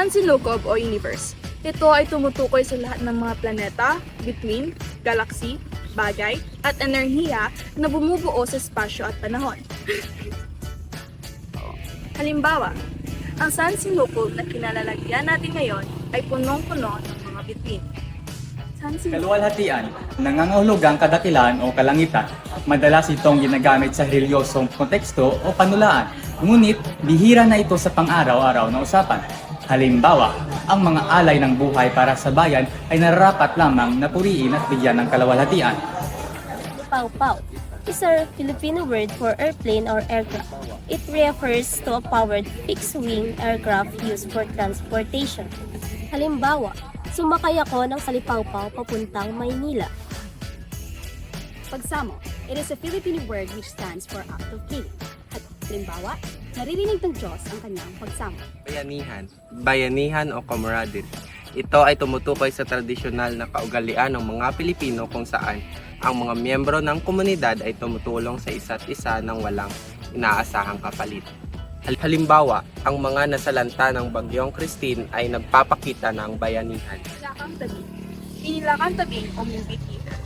Sansilokob o universe. Ito ay tumutukoy sa lahat ng mga planeta, bituin, galaxy, bagay, at enerhiya na bumubuo sa espasyo at panahon. Halimbawa, ang Sansilokob na kinalalagyan natin ngayon ay punong-puno ng mga bituin. Kaluwalhatian, nangangahulugang kadakilaan o kalangitan. Madalas itong ginagamit sa reliyosong konteksto o panulaan, ngunit bihira na ito sa pang-araw-araw na usapan. Halimbawa, ang mga alay ng buhay para sa bayan ay nararapat lamang na puriin at bigyan ng kaluwalhatian. Pau-pau is a Filipino word for airplane or aircraft. It refers to a powered fixed-wing aircraft used for transportation. Halimbawa, sumakay ako ng salipawpaw papuntang Maynila. Pagsamo, it is a Filipino word which stands for act of killing. At halimbawa, naririnig ng Diyos ang kanyang pagsamo. Bayanihan o camaraderie. Ito ay tumutukoy sa tradisyonal na kaugalian ng mga Pilipino kung saan ang mga miyembro ng komunidad ay tumutulong sa isa't isa ng walang inaasahang kapalit. Halimbawa, ang mga nasalanta ng Bagyong Christine ay nagpapakita ng bayanihan. Pinilakang Tabing. Pinilakang Tabing o movie theater.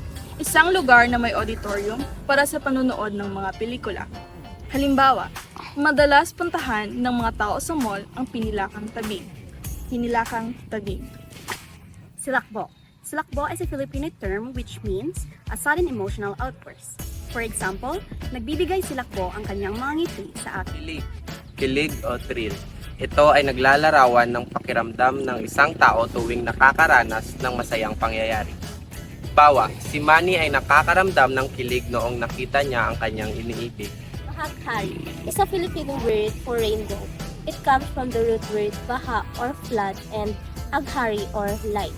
Isang lugar na may auditorium para sa panunood ng mga pelikula. Halimbawa, madalas puntahan ng mga tao sa mall ang Pinilakang Tabing. Pinilakang Tabing. Silakbo. Silakbo is a Filipino term which means a sudden emotional outburst. For example, nagbibigay silakbo ang kanyang mga ngiti sa akin. Kilig o thrill. Ito ay naglalarawan ng pakiramdam ng isang tao tuwing nakakaranas ng masayang pangyayari. Bawa, si Manny ay nakakaramdam ng kilig noong nakita niya ang kanyang iniibig. Bahaghari is a Filipino word for rainbow. It comes from the root word baha or flood and aghari or light.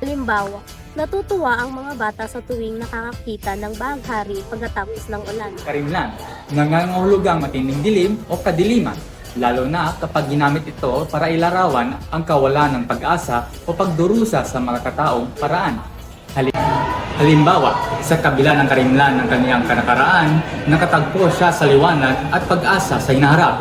Halimbawa, natutuwa ang mga bata sa tuwing nakakakita ng bahaghari pagkatapos ng ulan. Karimlan, nangangahulugang matinding dilim o kadiliman, lalo na kapag ginamit ito para ilarawan ang kawalan ng pag-asa o pagdurusa sa mga kataong paraan. Halimbawa, sa kabila ng karimlan ng kaniyang kanakaraan, nakatagpo siya sa liwanag at pag-asa sa hinaharap.